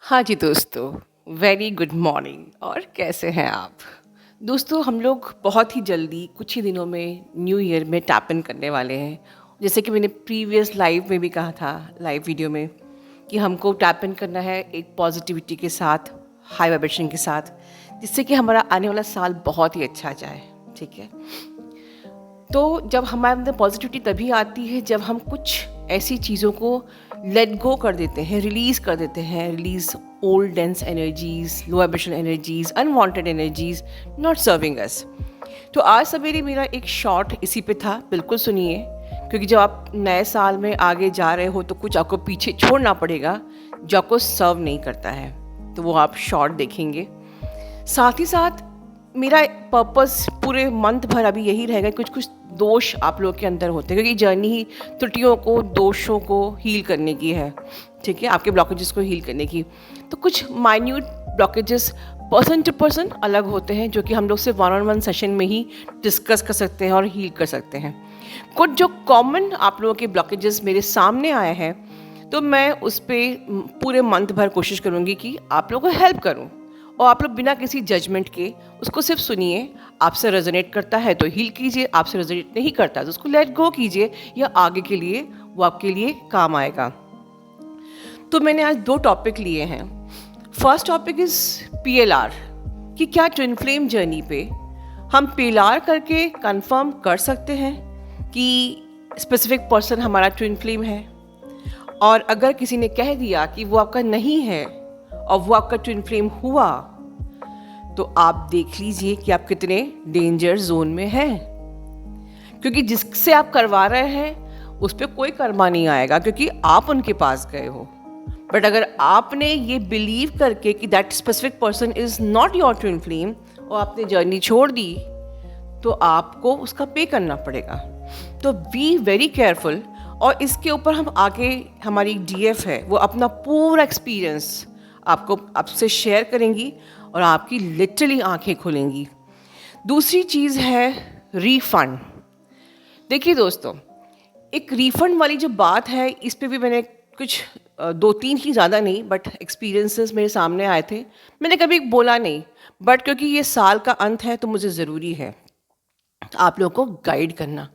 हाँ जी दोस्तों, very good morning. और कैसे हैं आप दोस्तों? हम लोग बहुत ही जल्दी कुछ ही दिनों में न्यू ईयर में टैप इन करने वाले हैं। जैसे कि मैंने प्रीवियस लाइव में भी कहा था, लाइव वीडियो में, कि हमको टैप इन करना है एक पॉजिटिविटी के साथ, हाई वाइब्रेशन के साथ, जिससे कि हमारा आने वाला साल बहुत ही अच्छा जाए। ठीक है, तो जब हमारे अंदर पॉजिटिविटी तभी आती है जब हम कुछ ऐसी चीज़ों को लेट गो कर देते हैं, रिलीज़ कर देते हैं, release old dense energies, low vibrational energies, unwanted energies not serving us. तो आज सवेरे मेरा एक शॉर्ट इसी पे था, बिल्कुल सुनिए, क्योंकि जब आप नए साल में आगे जा रहे हो तो कुछ आपको पीछे छोड़ना पड़ेगा जो आपको सर्व नहीं करता है, तो वो आप शॉर्ट देखेंगे। साथ ही साथ मेरा पर्पस पूरे मंथ भर अभी यही रहेगा, कुछ कुछ दोष आप लोग के अंदर होते हैं, क्योंकि जर्नी ही त्रुटियों को, दोषों को हील करने की है। ठीक है, आपके ब्लॉकेजेस को हील करने की। तो कुछ minute blockages person to person अलग होते हैं, जो कि हम लोग सिर्फ 1-on-1 सेशन में ही डिस्कस कर सकते हैं और हील कर सकते हैं। कुछ जो कॉमन आप लोगों के ब्लॉकेजेस मेरे सामने आए हैं, तो मैं उस पर पूरे मंथ भर कोशिश करूँगी कि आप लोगों को हेल्प करूँ, और आप लोग बिना किसी जजमेंट के उसको सिर्फ सुनिए। आपसे रेजोनेट करता है तो हील कीजिए, आपसे रेजोनेट नहीं करता तो उसको लेट गो कीजिए, या आगे के लिए वो आपके लिए काम आएगा। तो मैंने आज 2 टॉपिक लिए हैं। फर्स्ट टॉपिक इज़ PLR, कि क्या ट्विन फ्लेम जर्नी पे हम PLR करके कंफर्म कर सकते हैं कि स्पेसिफिक पर्सन हमारा ट्विन फ्लेम है। और अगर किसी ने कह दिया कि वो आपका नहीं है और वो आपका ट्विन फ्लेम हुआ, तो आप देख लीजिए कि आप कितने डेंजर जोन में हैं, क्योंकि जिससे आप करवा रहे हैं उस पर कोई कर्मा नहीं आएगा, क्योंकि आप उनके पास गए हो। बट अगर आपने ये बिलीव करके कि that specific person is not your twin flame और आपने जर्नी छोड़ दी, तो आपको उसका पे करना पड़ेगा। तो बी वेरी केयरफुल। और इसके ऊपर हम आगे, हमारी DF है, वो अपना पूरा एक्सपीरियंस आपसे शेयर करेंगी और आपकी लिटरली आंखें खुलेंगी। दूसरी चीज़ है रीफंड। देखिए दोस्तों, एक रीफंड वाली जो बात है, इस पे भी मैंने कुछ 2-3 ही, ज़्यादा नहीं, बट एक्सपीरियंसेस मेरे सामने आए थे। मैंने कभी बोला नहीं, बट क्योंकि ये साल का अंत है तो मुझे ज़रूरी है आप लोगों को गाइड करना।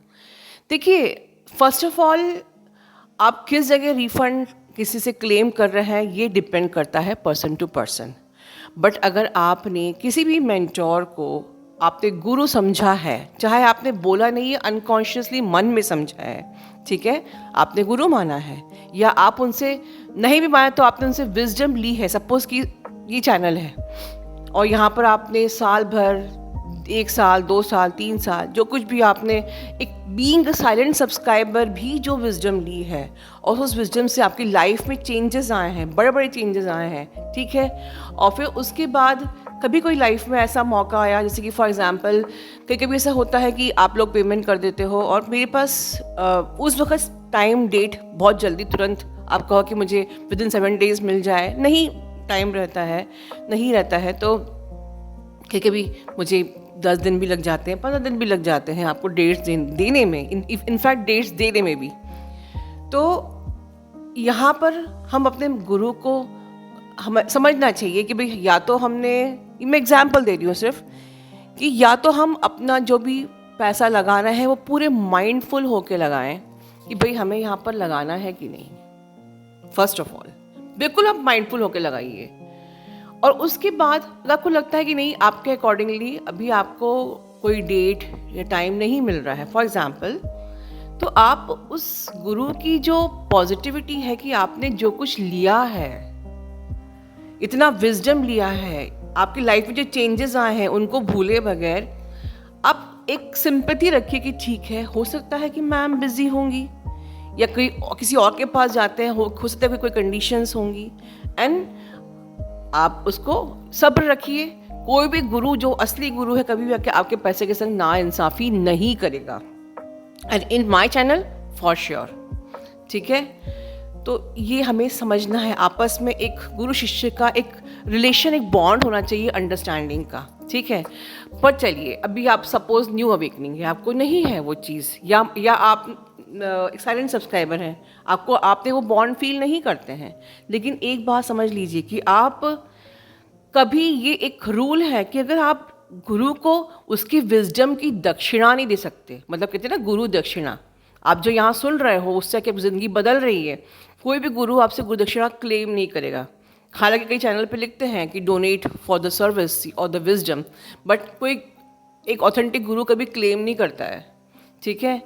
देखिए, फर्स्ट ऑफ ऑल, आप किस जगह रिफंड किसी से क्लेम कर रहे हैं ये डिपेंड करता है पर्सन टू पर्सन। बट अगर आपने किसी भी मेंटोर को आपने गुरु समझा है, चाहे आपने बोला नहीं है, अनकॉन्शियसली मन में समझा है, ठीक है, आपने गुरु माना है, या आप उनसे नहीं भी माना तो आपने उनसे विजडम ली है। सपोज कि ये चैनल है और यहाँ पर आपने साल भर, 1 साल, 2 साल, 3 साल, जो कुछ भी आपने, एक बीइंग साइलेंट सब्सक्राइबर भी जो विजडम ली है, और उस विजडम से आपकी लाइफ में चेंजेस आए हैं, बड़े बड़े चेंजेस आए हैं, ठीक है। और फिर उसके बाद कभी कोई लाइफ में ऐसा मौका आया, जैसे कि फॉर एग्जांपल कभी कभी ऐसा होता है कि आप लोग पेमेंट कर देते हो और मेरे पास उस वक्त टाइम डेट बहुत जल्दी, तुरंत आप कहो कि मुझे विदिन 7 डेज मिल जाए, नहीं टाइम रहता है, नहीं रहता है। तो कभी मुझे 10 दिन भी लग जाते हैं, 15 दिन भी लग जाते हैं आपको डेट्स देने में, इनफैक्ट डेट्स देने में भी। तो यहाँ पर हम अपने गुरु को हम समझना चाहिए कि भाई, या तो हमने, मैं एग्जांपल दे रही हूँ सिर्फ, कि या तो हम अपना जो भी पैसा लगा रहे हैं वो पूरे माइंडफुल होके लगाएं कि भाई हमें यहाँ पर लगाना है कि नहीं। फर्स्ट ऑफ ऑल बिल्कुल आप माइंडफुल होके लगाइए। और उसके बाद अगर आपको लगता है कि नहीं, आपके अकॉर्डिंगली अभी आपको कोई डेट या टाइम नहीं मिल रहा है, फॉर एग्जांपल, तो आप उस गुरु की जो पॉजिटिविटी है कि आपने जो कुछ लिया है, इतना विजडम लिया है, आपकी लाइफ में जो चेंजेस आए हैं, उनको भूले बगैर आप एक सिंपैथी रखिए कि ठीक है, हो सकता है कि मैम बिजी होंगी, या कोई किसी और के पास जाते हैं, हो सकता है कोई कंडीशंस होंगी, एंड आप उसको सब्र रखिए। कोई भी गुरु, जो असली गुरु है, कभी भी आपके पैसे के संग ना इंसाफी नहीं करेगा, and in my channel for sure, ठीक है। तो ये हमें समझना है, आपस में एक गुरु शिष्य का एक रिलेशन, एक बॉन्ड होना चाहिए अंडरस्टैंडिंग का, ठीक है। पर चलिए, अभी आप सपोज न्यू अवेकनिंग है, आपको नहीं है वो चीज़, या आप एक साइलेंट सब्सक्राइबर हैं, आपने वो बॉन्ड फील नहीं करते हैं। लेकिन एक बात समझ लीजिए कि आप कभी, ये एक रूल है कि अगर आप गुरु को उसकी विजडम की दक्षिणा नहीं दे सकते, मतलब कहते हैं ना गुरु दक्षिणा, आप जो यहाँ सुन रहे हो उससे आपकी ज़िंदगी बदल रही है, कोई भी गुरु आपसे गुरु दक्षिणा क्लेम नहीं करेगा। हालांकि कई चैनल पे लिखते हैं कि डोनेट फॉर द सर्विस और द विजडम, बट कोई एक ऑथेंटिक गुरु कभी क्लेम नहीं करता है, ठीक है।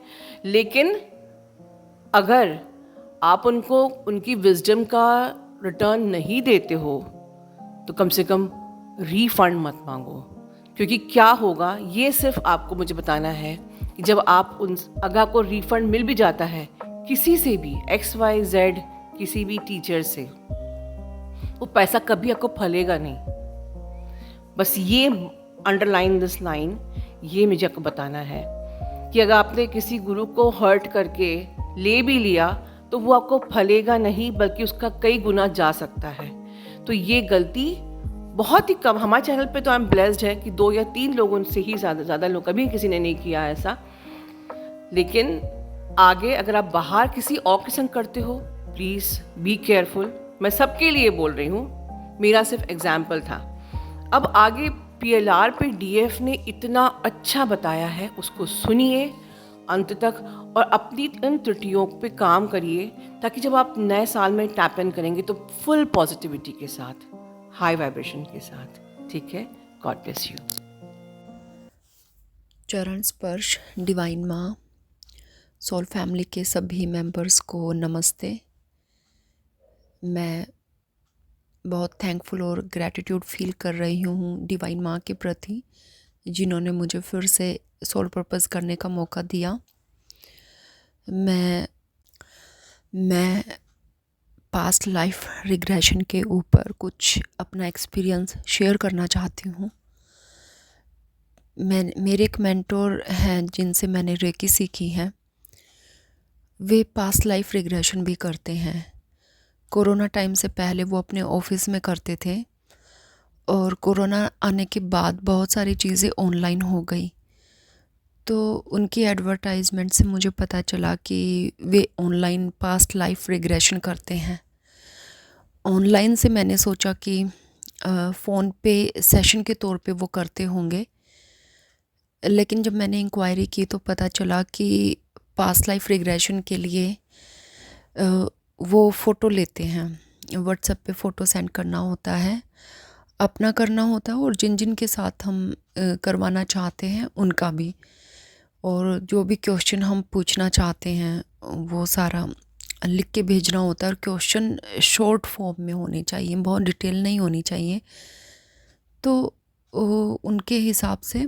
लेकिन अगर आप उनको उनकी विजडम का रिटर्न नहीं देते हो तो कम से कम रीफंड मत मांगो, क्योंकि क्या होगा ये सिर्फ आपको मुझे बताना है कि जब आप अगर आपको रीफंड मिल भी जाता है किसी से भी, XYZ किसी भी टीचर से, वो पैसा कभी आपको फलेगा नहीं। बस ये अंडरलाइन दिस लाइन, ये मुझे आपको बताना है कि अगर आपने किसी गुरु को हर्ट करके ले भी लिया तो वो आपको फलेगा नहीं, बल्कि उसका कई गुना जा सकता है। तो ये गलती बहुत ही कम, हमारे चैनल पे तो आई एम ब्लेस्ड है कि 2 या 3 लोगों से ही ज़्यादा लोग, कभी किसी ने नहीं किया ऐसा। लेकिन आगे अगर आप बाहर किसी और के संग करते हो, प्लीज़ बी केयरफुल। मैं सबके लिए बोल रही हूँ, मेरा सिर्फ एग्जाम्पल था। अब आगे PLR पे DF ने इतना अच्छा बताया है, उसको सुनिए अंत तक और अपनी इन त्रुटियों पे काम करिए, ताकि जब आप नए साल में टैप इन करेंगे तो फुल पॉजिटिविटी के साथ, हाई वाइब्रेशन के साथ, ठीक है। God bless you. चरण स्पर्श डिवाइन माँ, सोल फैमिली के सभी मेंबर्स को नमस्ते। मैं बहुत थैंकफुल और ग्रैटिट्यूड फील कर रही हूँ डिवाइन माँ के प्रति, जिन्होंने मुझे फिर से सोल पर्पस करने का मौका दिया। मैं पास्ट लाइफ रिग्रेशन के ऊपर कुछ अपना एक्सपीरियंस शेयर करना चाहती हूँ। मेरे एक मेंटोर हैं जिनसे मैंने रेकी सीखी है, वे पास्ट लाइफ रिग्रेशन भी करते हैं। कोरोना टाइम से पहले वो अपने ऑफिस में करते थे, और कोरोना आने के बाद बहुत सारी चीज़ें ऑनलाइन हो गई, तो उनकी एडवर्टाइजमेंट से मुझे पता चला कि वे ऑनलाइन पास्ट लाइफ रिग्रेशन करते हैं। ऑनलाइन से मैंने सोचा कि फ़ोन पे सेशन के तौर पे वो करते होंगे, लेकिन जब मैंने इंक्वायरी की तो पता चला कि पास्ट लाइफ रिग्रेशन के लिए वो फ़ोटो लेते हैं, व्हाट्सएप पे फ़ोटो सेंड करना होता है, अपना करना होता है, और जिन जिन के साथ हम करवाना चाहते हैं उनका भी, और जो भी क्वेश्चन हम पूछना चाहते हैं वो सारा लिख के भेजना होता है। और क्वेश्चन शॉर्ट फॉर्म में होने चाहिए, बहुत डिटेल नहीं होनी चाहिए। तो उनके हिसाब से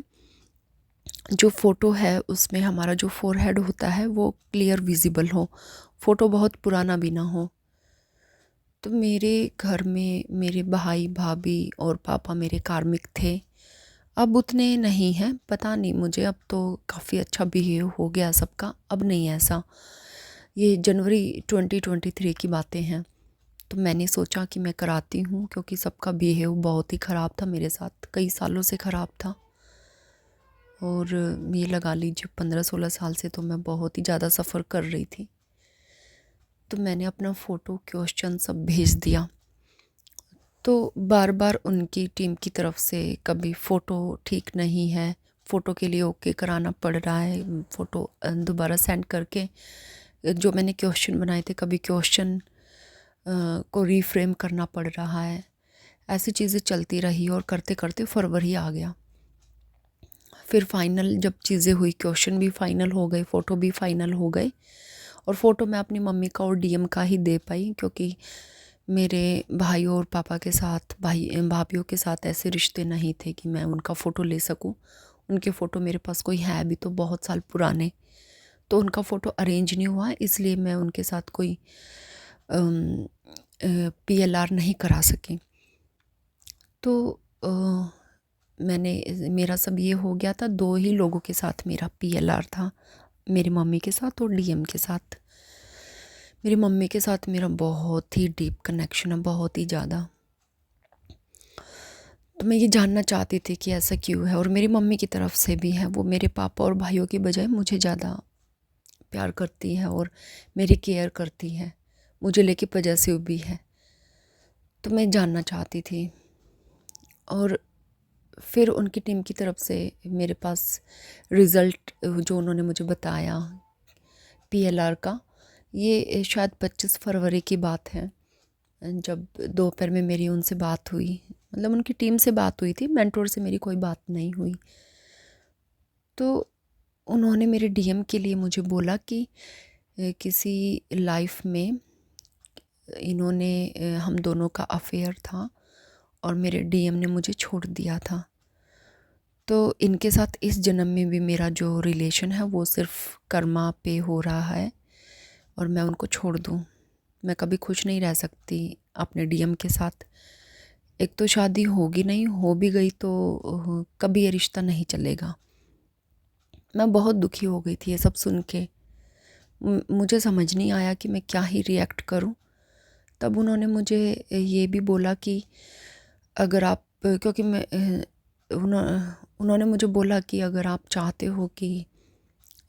जो फ़ोटो है उसमें हमारा जो फोरहेड होता है वो क्लियर विजिबल हो, फ़ोटो बहुत पुराना भी ना हो। तो मेरे घर में मेरे भाई भाभी और पापा मेरे कार्मिक थे, अब उतने नहीं हैं, पता नहीं मुझे, अब तो काफ़ी अच्छा बिहेव हो गया सबका, अब नहीं ऐसा। ये जनवरी 2023 की बातें हैं। तो मैंने सोचा कि मैं कराती हूँ, क्योंकि सबका बिहेव बहुत ही ख़राब था मेरे साथ, कई सालों से ख़राब था। और ये लगा लीजिए 15-16 साल से तो मैं बहुत ही ज़्यादा सफ़र कर रही थी। तो मैंने अपना फ़ोटो क्वेश्चन सब भेज दिया, तो बार बार उनकी टीम की तरफ से कभी फ़ोटो ठीक नहीं है, फ़ोटो के लिए ओके कराना पड़ रहा है, फ़ोटो दोबारा सेंड करके जो मैंने क्वेश्चन बनाए थे, कभी क्वेश्चन को रीफ्रेम करना पड़ रहा है। ऐसी चीज़ें चलती रही और करते करते फरवरी आ गया। फिर फाइनल जब चीज़ें हुई, क्वेश्चन भी फाइनल हो गए, फ़ोटो भी फाइनल हो गए, और फ़ोटो मैं अपनी मम्मी का और डीएम का ही दे पाई, क्योंकि मेरे भाइयों और पापा के साथ, भाभीयों के साथ ऐसे रिश्ते नहीं थे कि मैं उनका फ़ोटो ले सकूं। उनके फ़ोटो मेरे पास कोई है भी तो बहुत साल पुराने, तो उनका फ़ोटो अरेंज नहीं हुआ, इसलिए मैं उनके साथ कोई PLR नहीं करा सकी। तो मेरा सब ये हो गया था, 2 ही लोगों के साथ मेरा PLR था, मेरी मम्मी के साथ और डीएम के साथ। मेरी मम्मी के साथ मेरा बहुत ही डीप कनेक्शन है, बहुत ही ज़्यादा। तो मैं ये जानना चाहती थी कि ऐसा क्यों है, और मेरी मम्मी की तरफ से भी है, वो मेरे पापा और भाइयों की बजाय मुझे ज़्यादा प्यार करती है और मेरी केयर करती है, मुझे लेके पजेसिव भी है। तो मैं जानना चाहती थी। और फिर उनकी टीम की तरफ से मेरे पास रिज़ल्ट जो उन्होंने मुझे बताया पीएलआर का, ये शायद 25 फरवरी की बात है, जब दोपहर में मेरी उनसे बात हुई। मतलब उनकी टीम से बात हुई थी, मेंटोर से मेरी कोई बात नहीं हुई। तो उन्होंने मेरे डीएम के लिए मुझे बोला कि किसी लाइफ में इन्होंने हम दोनों का अफेयर था और मेरे डीएम ने मुझे छोड़ दिया था। तो इनके साथ इस जन्म में भी मेरा जो रिलेशन है वो सिर्फ कर्मा पे हो रहा है और मैं उनको छोड़ दूँ, मैं कभी खुश नहीं रह सकती अपने डीएम के साथ। एक तो शादी होगी नहीं, हो भी गई तो कभी ये रिश्ता नहीं चलेगा। मैं बहुत दुखी हो गई थी ये सब सुन के। मुझे समझ नहीं आया कि मैं क्या ही रिएक्ट करूं। तब उन्होंने मुझे ये भी बोला कि अगर आप, क्योंकि मैं उन्होंने मुझे बोला कि अगर आप चाहते हो कि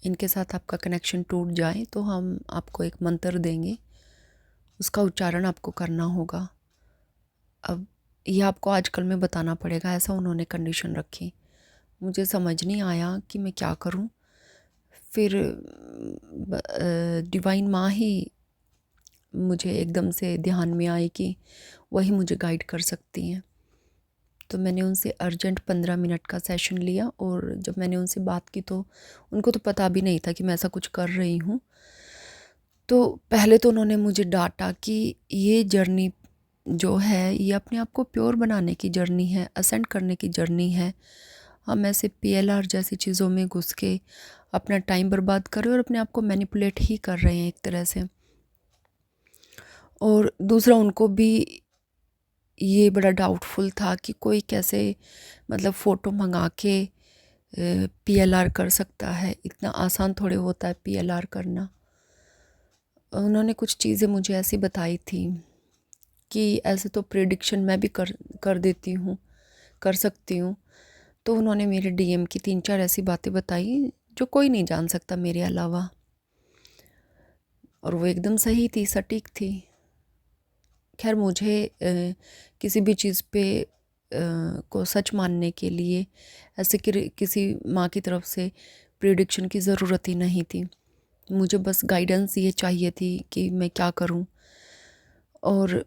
इनके साथ आपका कनेक्शन टूट जाए तो हम आपको एक मंत्र देंगे, उसका उच्चारण आपको करना होगा। अब ये आपको आजकल में बताना पड़ेगा, ऐसा उन्होंने कंडीशन रखी। मुझे समझ नहीं आया कि मैं क्या करूं। फिर डिवाइन माँ ही मुझे एकदम से ध्यान में आई कि वही मुझे गाइड कर सकती हैं। तो मैंने उनसे अर्जेंट 15 मिनट का सेशन लिया और जब मैंने उनसे बात की तो उनको तो पता भी नहीं था कि मैं ऐसा कुछ कर रही हूँ। तो पहले तो उन्होंने मुझे डांटा कि ये जर्नी जो है ये अपने आप को प्योर बनाने की जर्नी है, असेंड करने की जर्नी है। हम ऐसे पीएलआर जैसी चीज़ों में घुस के अपना टाइम बर्बाद कर रहे हैं और अपने आप को मैनिपुलेट ही कर रहे हैं एक तरह से। और दूसरा, उनको भी ये बड़ा डाउटफुल था कि कोई कैसे मतलब फ़ोटो मंगा के पीएलआर कर सकता है, इतना आसान थोड़े होता है पीएलआर करना। उन्होंने कुछ चीज़ें मुझे ऐसी बताई थी कि ऐसे तो प्रेडिक्शन मैं भी कर देती हूँ, कर सकती हूँ। तो उन्होंने मेरे डीएम की 3-4 ऐसी बातें बताई जो कोई नहीं जान सकता मेरे अलावा, और वो एकदम सही थी, सटीक थी। खैर मुझे किसी भी चीज़ पे को सच मानने के लिए ऐसे किसी माँ की तरफ से प्रेडिक्शन की ज़रूरत ही नहीं थी। मुझे बस गाइडेंस ये चाहिए थी कि मैं क्या करूं। और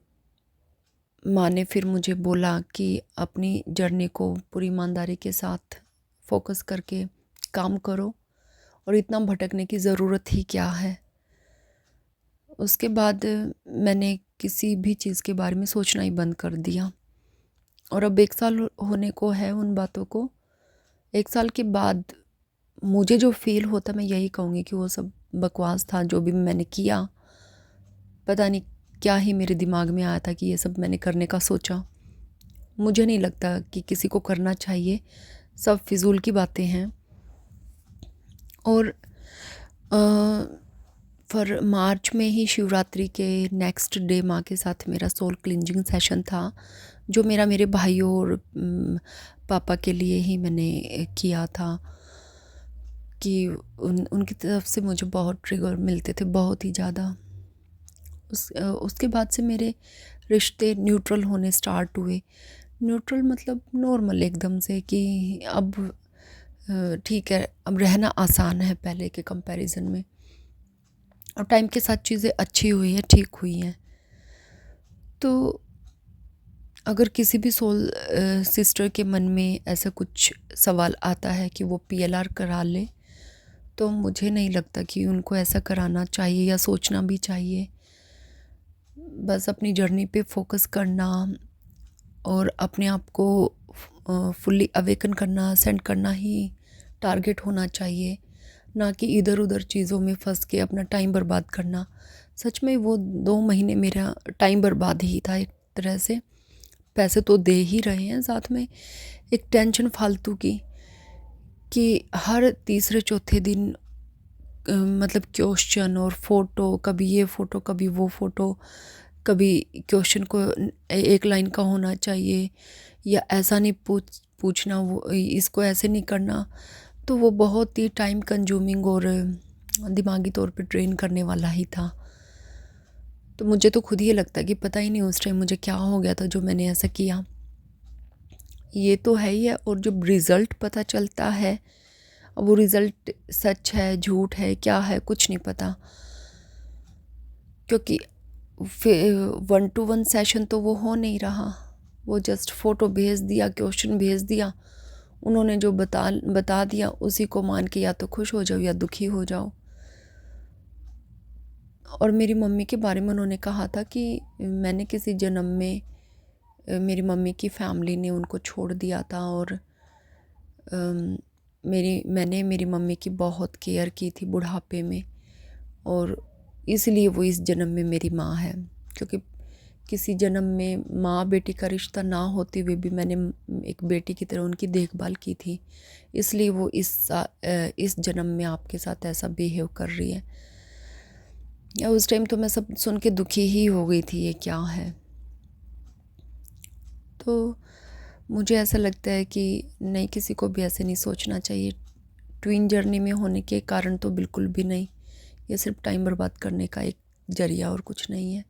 माँ ने फिर मुझे बोला कि अपनी जर्नी को पूरी ईमानदारी के साथ फोकस करके काम करो और इतना भटकने की ज़रूरत ही क्या है। उसके बाद मैंने किसी भी चीज़ के बारे में सोचना ही बंद कर दिया। और अब 1 साल होने को है उन बातों को। 1 साल के बाद मुझे जो फ़ील होता, मैं यही कहूँगी कि वो सब बकवास था जो भी मैंने किया। पता नहीं क्या ही मेरे दिमाग में आया था कि ये सब मैंने करने का सोचा। मुझे नहीं लगता कि किसी को करना चाहिए, सब फिजूल की बातें हैं। और फर मार्च में ही शिवरात्रि के नेक्स्ट डे माँ के साथ मेरा सोल क्लिंजिंग सेशन था, जो मेरे भाइयों और पापा के लिए ही मैंने किया था। कि उनकी तरफ से मुझे बहुत ट्रिगर मिलते थे, बहुत ही ज़्यादा। उसके बाद से मेरे रिश्ते न्यूट्रल होने स्टार्ट हुए। न्यूट्रल मतलब नॉर्मल एकदम से, कि अब ठीक है, अब रहना आसान है पहले के कंपैरिजन में। और टाइम के साथ चीज़ें अच्छी हुई हैं, ठीक हुई हैं। तो अगर किसी भी सोल सिस्टर के मन में ऐसा कुछ सवाल आता है कि वो पीएलआर करा ले, तो मुझे नहीं लगता कि उनको ऐसा कराना चाहिए या सोचना भी चाहिए। बस अपनी जर्नी पे फोकस करना और अपने आप को फुल्ली अवेकन करना, सेंड करना ही टारगेट होना चाहिए, ना कि इधर उधर चीज़ों में फंस के अपना टाइम बर्बाद करना। सच में वो 2 महीने मेरा टाइम बर्बाद ही था एक तरह से। पैसे तो दे ही रहे हैं, साथ में एक टेंशन फालतू की, कि हर तीसरे चौथे दिन मतलब क्वेश्चन और फ़ोटो, कभी ये फ़ोटो कभी वो फ़ोटो, कभी क्वेश्चन को एक लाइन का होना चाहिए या ऐसा नहीं पूछना, वो इसको ऐसे नहीं करना। तो वो बहुत ही टाइम कंज्यूमिंग और दिमागी तौर पे ड्रेन करने वाला ही था। तो मुझे तो खुद ही लगता है कि पता ही नहीं उस टाइम मुझे क्या हो गया था जो मैंने ऐसा किया। ये तो है ही है, और जब रिज़ल्ट पता चलता है, अब वो रिज़ल्ट सच है झूठ है क्या है कुछ नहीं पता, क्योंकि 1-to-1 सेशन तो वो हो नहीं रहा। वो जस्ट फ़ोटो भेज दिया, क्वेश्चन भेज दिया, उन्होंने जो बता दिया उसी को मान के या तो खुश हो जाओ या दुखी हो जाओ। और मेरी मम्मी के बारे में उन्होंने कहा था कि मैंने किसी जन्म में मेरी मम्मी की फैमिली ने उनको छोड़ दिया था, और मैंने मेरी मम्मी की बहुत केयर की थी बुढ़ापे में, और इसलिए वो इस जन्म में मेरी माँ है। क्योंकि किसी जन्म में माँ बेटी का रिश्ता ना होते हुए भी मैंने एक बेटी की तरह उनकी देखभाल की थी, इसलिए वो इस जन्म में आपके साथ ऐसा बिहेव कर रही है। या उस टाइम तो मैं सब सुन के दुखी ही हो गई थी, ये क्या है। तो मुझे ऐसा लगता है कि नहीं, किसी को भी ऐसे नहीं सोचना चाहिए। ट्विन जर्नी में होने के कारण तो बिल्कुल भी नहीं, ये सिर्फ टाइम बर्बाद करने का एक जरिया और कुछ नहीं है।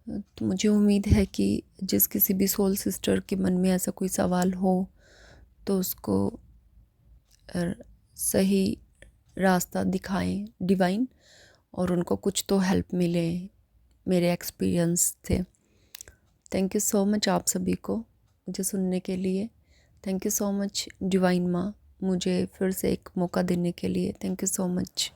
तो मुझे उम्मीद है कि जिस किसी भी सोल सिस्टर के मन में ऐसा कोई सवाल हो तो उसको सही रास्ता दिखाएं डिवाइन, और उनको कुछ तो हेल्प मिले, मेरे एक्सपीरियंस थे। थैंक यू सो मच आप सभी को मुझे सुनने के लिए। Thank you so much divine माँ, मुझे फिर से एक मौका देने के लिए। Thank you so much.